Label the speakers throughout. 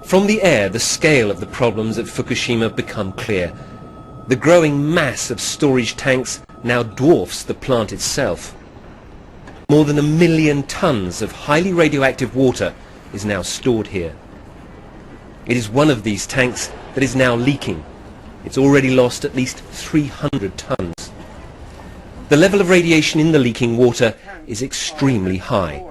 Speaker 1: From the air, the scale of the problems at Fukushima become clear. The growing mass of storage tanks now dwarfs the plant itself. More than 1 million tons of highly radioactive water is now stored here. It is one of these tanks that is now leaking. It's already lost at least 300 tons. The level of radiation in the leaking water is extremely high.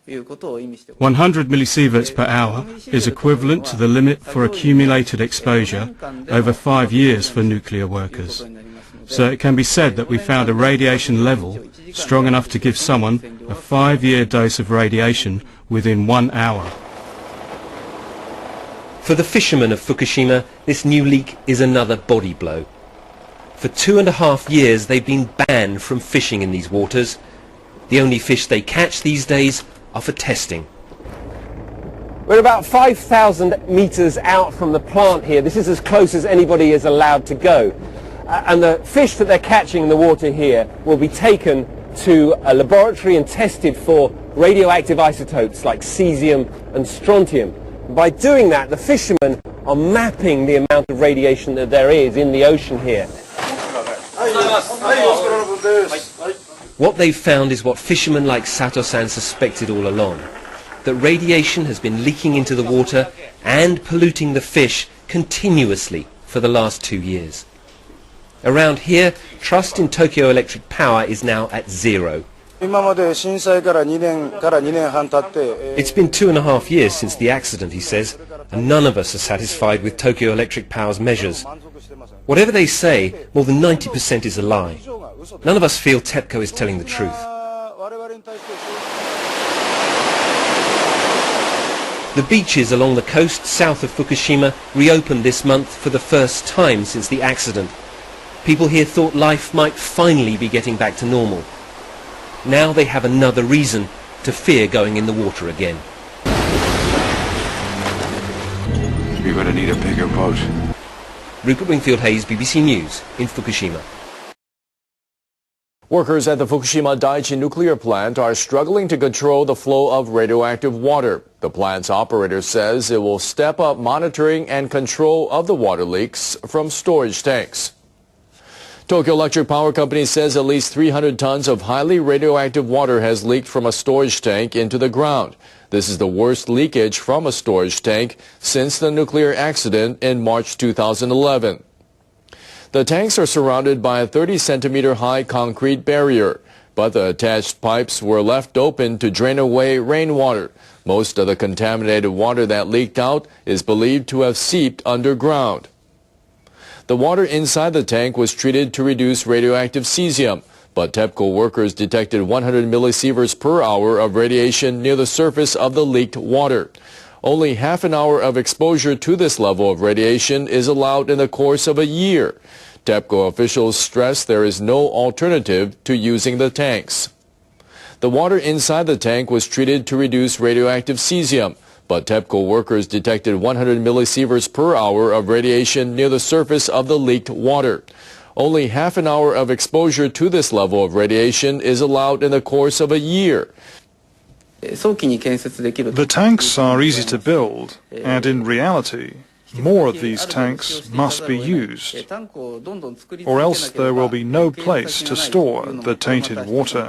Speaker 2: 100 millisieverts per hour is equivalent to the limit for accumulated exposure over 5 years for nuclear workers. So it can be said that we found a radiation level strong enough to give someone a 5-year dose of radiation within 1 hour.
Speaker 1: For the fishermen of Fukushima, this new leak is another body blow. For 2.5 years they've been banned from fishing in these waters. The only fish they catch these days are for testing.
Speaker 3: We're about 5,000 meters out from the plant here. This is as close as anybody is allowed to go. And the fish that they're catching in the water here will be taken to a laboratory and tested for radioactive isotopes like cesium and strontium. By doing that, the fishermen are mapping the amount of radiation that there is in the ocean here.
Speaker 1: What they've found is what fishermen like Sato-san suspected all along, that radiation has been leaking into the water and polluting the fish continuously for the last 2 years. Around here, trust in Tokyo Electric Power is now at zero. It's been 2.5 years since the accident, he says, and none of us are satisfied with Tokyo Electric Power's measures. Whatever they say, more than 90% is a lie. None of us feel TEPCO is telling the truth. The beaches along the coast south of Fukushima reopened this month for the first time since the accident. People here thought life might finally be getting back to normal. Now they have another reason to fear going in the water again.
Speaker 4: You're going to need a bigger boat.
Speaker 1: Rupert Wingfield-Hayes, BBC News in Fukushima.
Speaker 5: Workers at the Fukushima Daiichi nuclear plant are struggling to control the flow of radioactive water. The plant's operator says it will step up monitoring and control of the water leaks from storage tanks. Tokyo Electric Power Company says at least 300 tons of highly radioactive water has leaked from a storage tank into the ground. This is the worst leakage from a storage tank since the nuclear accident in March 2011. The tanks are surrounded by a 30-centimeter high concrete barrier, but the attached pipes were left open to drain away rainwater. Most of the contaminated water that leaked out is believed to have seeped underground. The water inside the tank was treated to reduce radioactive cesium, but TEPCO workers detected 100 millisieverts per hour of radiation near the surface of the leaked water. Only half an hour of exposure to this level of radiation is allowed in the course of a year. TEPCO officials stress there is no alternative to using the tanks. The water inside the tank was treated to reduce radioactive cesium, but TEPCO workers detected 100 millisieverts per hour of radiation near the surface of the leaked water. Only half an hour of exposure to this level of radiation is allowed in the course of a year.
Speaker 6: The tanks are easy to build, and in reality, more of these tanks must be used, or else there will be no place to store the tainted water.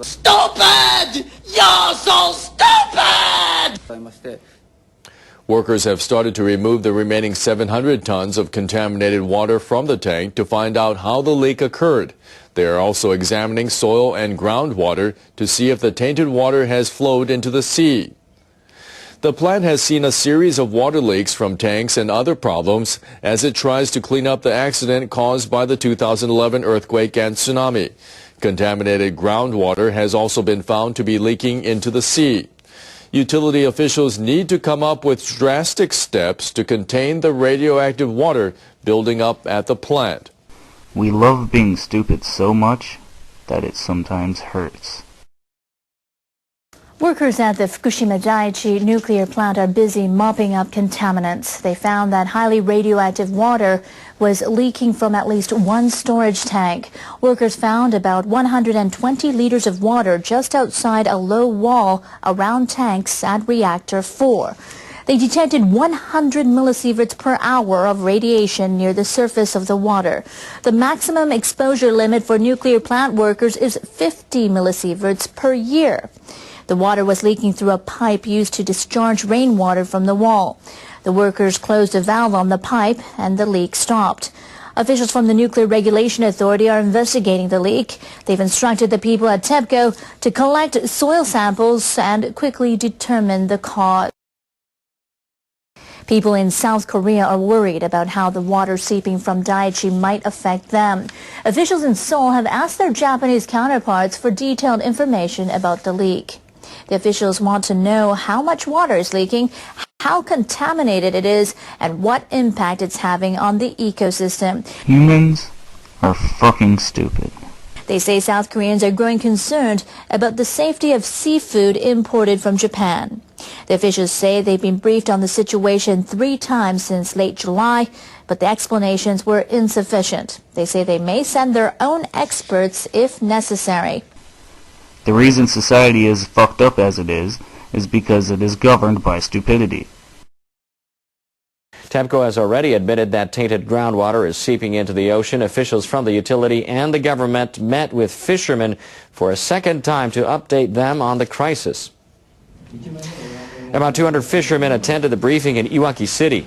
Speaker 7: Stupid! You're so stupid!
Speaker 5: Workers have started to remove the remaining 700 tons of contaminated water from the tank to find out how the leak occurred. They are also examining soil and groundwater to see if the tainted water has flowed into the sea. The plant has seen a series of water leaks from tanks and other problems as it tries to clean up the accident caused by the 2011 earthquake and tsunami. Contaminated groundwater has also been found to be leaking into the sea. Utility officials need to come up with drastic steps to contain the radioactive water building up at the plant.
Speaker 8: We love being stupid so much that it sometimes hurts.
Speaker 9: Workers at the Fukushima Daiichi nuclear plant are busy mopping up contaminants. They found that highly radioactive water was leaking from at least one storage tank. Workers found about 120 liters of water just outside a low wall around tanks at reactor 4. They detected 100 millisieverts per hour of radiation near the surface of the water. The maximum exposure limit for nuclear plant workers is 50 millisieverts per year. The water was leaking through a pipe used to discharge rainwater from the wall. The workers closed a valve on the pipe and the leak stopped. Officials from the Nuclear Regulation Authority are investigating the leak. They've instructed the people at TEPCO to collect soil samples and quickly determine the cause. People in South Korea are worried about how the water seeping from Daiichi might affect them. Officials in Seoul have asked their Japanese counterparts for detailed information about the leak. The officials want to know how much water is leaking, how contaminated it is, and what impact it's having on the ecosystem.
Speaker 8: Humans are fucking stupid.
Speaker 9: They say South Koreans are growing concerned about the safety of seafood imported from Japan. The officials say they've been briefed on the situation 3 times since late July, but the explanations were insufficient. They say they may send their own experts if necessary.
Speaker 8: The reason society is fucked up as it is because it is governed by stupidity.
Speaker 5: TEPCO has already admitted that tainted groundwater is seeping into the ocean. Officials from the utility and the government met with fishermen for a second time to update them on the crisis. About 200 fishermen attended the briefing in Iwaki City.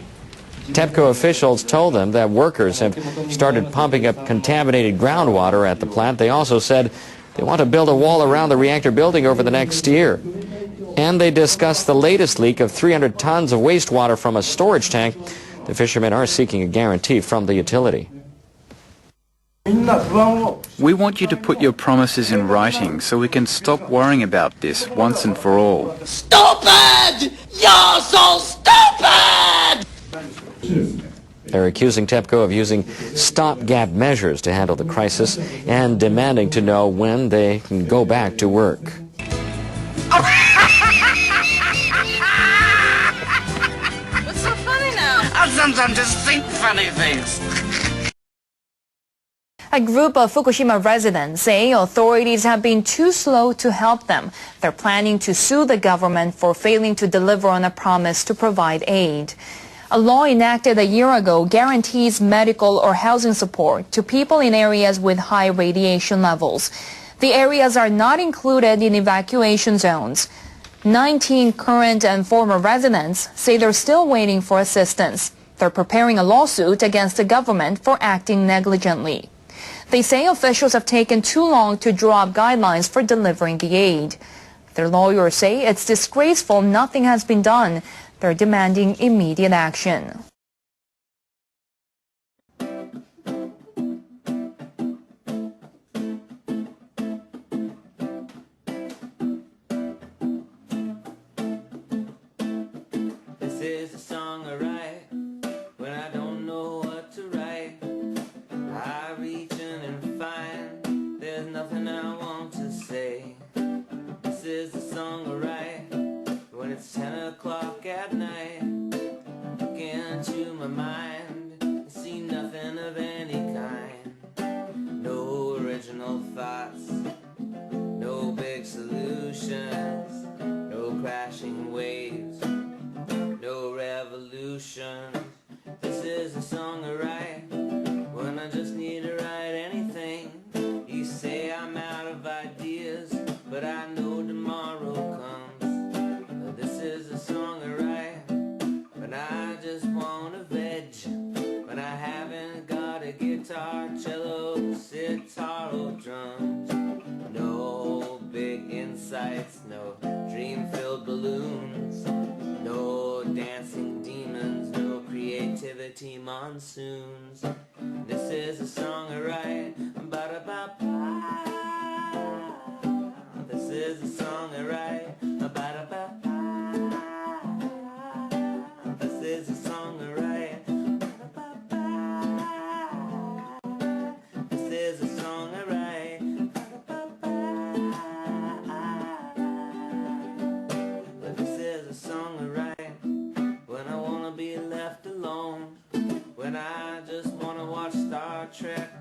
Speaker 5: TEPCO officials told them that workers have started pumping up contaminated groundwater at the plant. They also said they want to build a wall around the reactor building over the next year. And they discussed the latest leak of 300 tons of wastewater from a storage tank. The fishermen are seeking a guarantee from the utility.
Speaker 10: We want you to put your promises in writing so we can stop worrying about this once and for all.
Speaker 7: Stupid! You're so stupid!
Speaker 5: They're accusing TEPCO of using stopgap measures to handle the crisis and demanding to know when they can go back to work.
Speaker 7: What's so funny now? I sometimes just think funny things.
Speaker 11: A group of Fukushima residents say authorities have been too slow to help them. They're planning to sue the government for failing to deliver on a promise to provide aid. A law enacted a year ago guarantees medical or housing support to people in areas with high radiation levels. The areas are not included in evacuation zones. 19 current and former residents say they're still waiting for assistance. They're preparing a lawsuit against the government for acting negligently. They say officials have taken too long to draw up guidelines for delivering the aid. Their lawyers say it's disgraceful nothing has been done. They're demanding immediate action.
Speaker 12: This is a song I write when I don't know what to write. I reach in and find there's nothing I want to say. This is a song I write when it's 10 o'clock at night. Look into my mind and see nothing of any kind. No original thoughts, no big solutions, no crashing waves, no revolutions. This is a song I write when I just need to write anything. You say I'm out of ideas, but I know tomorrow comes. This is a song I write when I just want to veg, when I haven't got a guitar, cello, sitar, or drums. No big insights, no dream-filled balloons, no dancing demons, no creativity monsoons. This is a song I write, ba-da-ba-ba. This is a song I write, ba-da-ba-ba. This is a song I write, ba-da-ba-ba. This is a song I write, ba-da-ba-ba. But this is a song I write when I wanna be left alone, when I just wanna watch Star Trek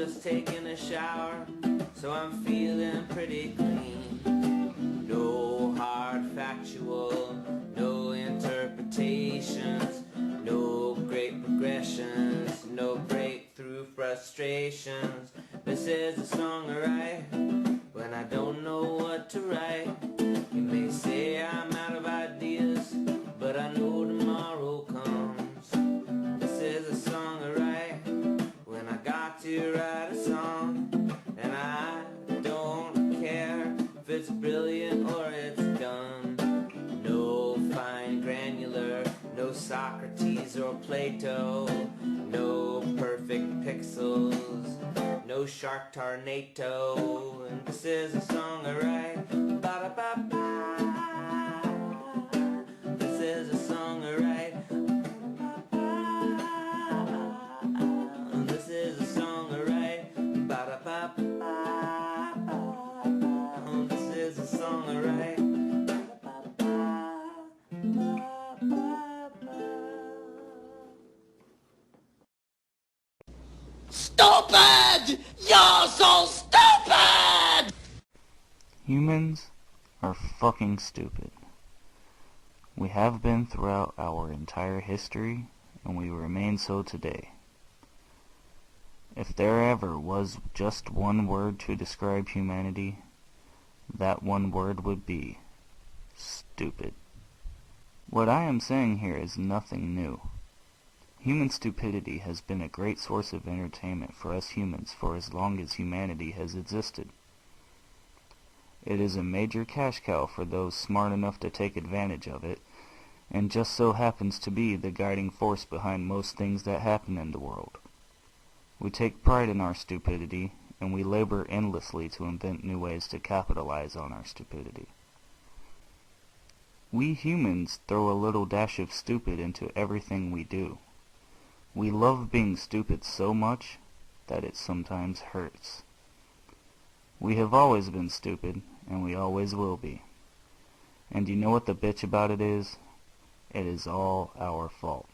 Speaker 12: just taking a shower, so I'm feeling pretty clean. No hard factual, no interpretations, no great progressions, no breakthrough frustrations. This is a song I write when I don't know what to write. You may say I'm out of ideas, but I know tomorrow comes. This is a song I write when I got to write a song, and I don't care if it's brilliant or it's dumb. No fine granular, no Socrates or Plato, no perfect pixels, no shark tornado. And this is a song I write, ba-da-ba-ba. This is a song I write, ba-ba-ba. This is a song I write, ba-da-ba-ba. This is a song I write,
Speaker 7: Stupid! You're so stupid!
Speaker 8: Humans are fucking stupid. We have been throughout our entire history, and we remain so today. If there ever was just one word to describe humanity, that one word would be stupid. What I am saying here is nothing new. Human stupidity has been a great source of entertainment for us humans for as long as humanity has existed. It is a major cash cow for those smart enough to take advantage of it, and just so happens to be the guiding force behind most things that happen in the world. We take pride in our stupidity, and we labor endlessly to invent new ways to capitalize on our stupidity. We humans throw a little dash of stupid into everything we do. We love being stupid so much that it sometimes hurts. We have always been stupid, and we always will be. And you know what the bitch about it is? It is all our fault.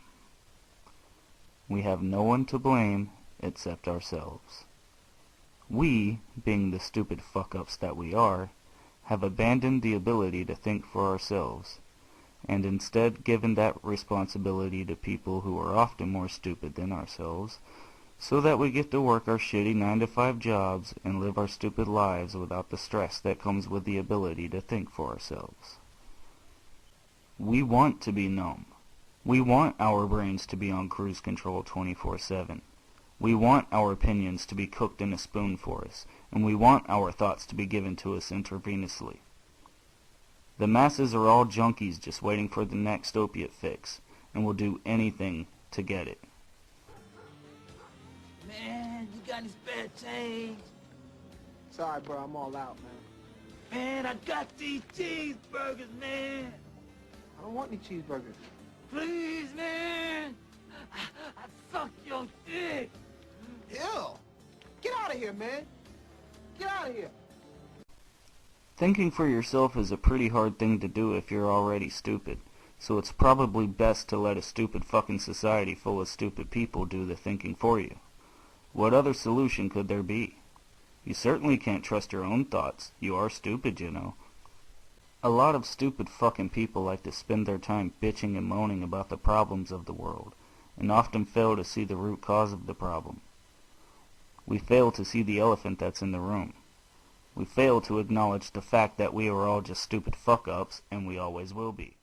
Speaker 8: We have no one to blame except ourselves. We, being the stupid fuck-ups that we are, have abandoned the ability to think for ourselves, and instead given that responsibility to people who are often more stupid than ourselves, so that we get to work our shitty 9-to-5 jobs and live our stupid lives without the stress that comes with the ability to think for ourselves. We want to be numb. We want our brains to be on cruise control 24/7. We want our opinions to be cooked in a spoon for us, and we want our thoughts to be given to us intravenously. The masses are all junkies just waiting for the next opiate fix, and will do anything to get it.
Speaker 7: Man, you got any spare change?
Speaker 13: Sorry, bro, I'm all out, man.
Speaker 7: Man, I got these cheeseburgers, man.
Speaker 13: I don't want any cheeseburgers.
Speaker 7: Please, man. I suck your dick.
Speaker 13: Ew. Get out of here, man. Get out of here.
Speaker 8: Thinking for yourself is a pretty hard thing to do if you're already stupid, so it's probably best to let a stupid fucking society full of stupid people do the thinking for you. What other solution could there be? You certainly can't trust your own thoughts. You are stupid, you know. A lot of stupid fucking people like to spend their time bitching and moaning about the problems of the world, and often fail to see the root cause of the problem. We fail to see the elephant that's in the room. We fail to acknowledge the fact that we are all just stupid fuck-ups, and we always will be.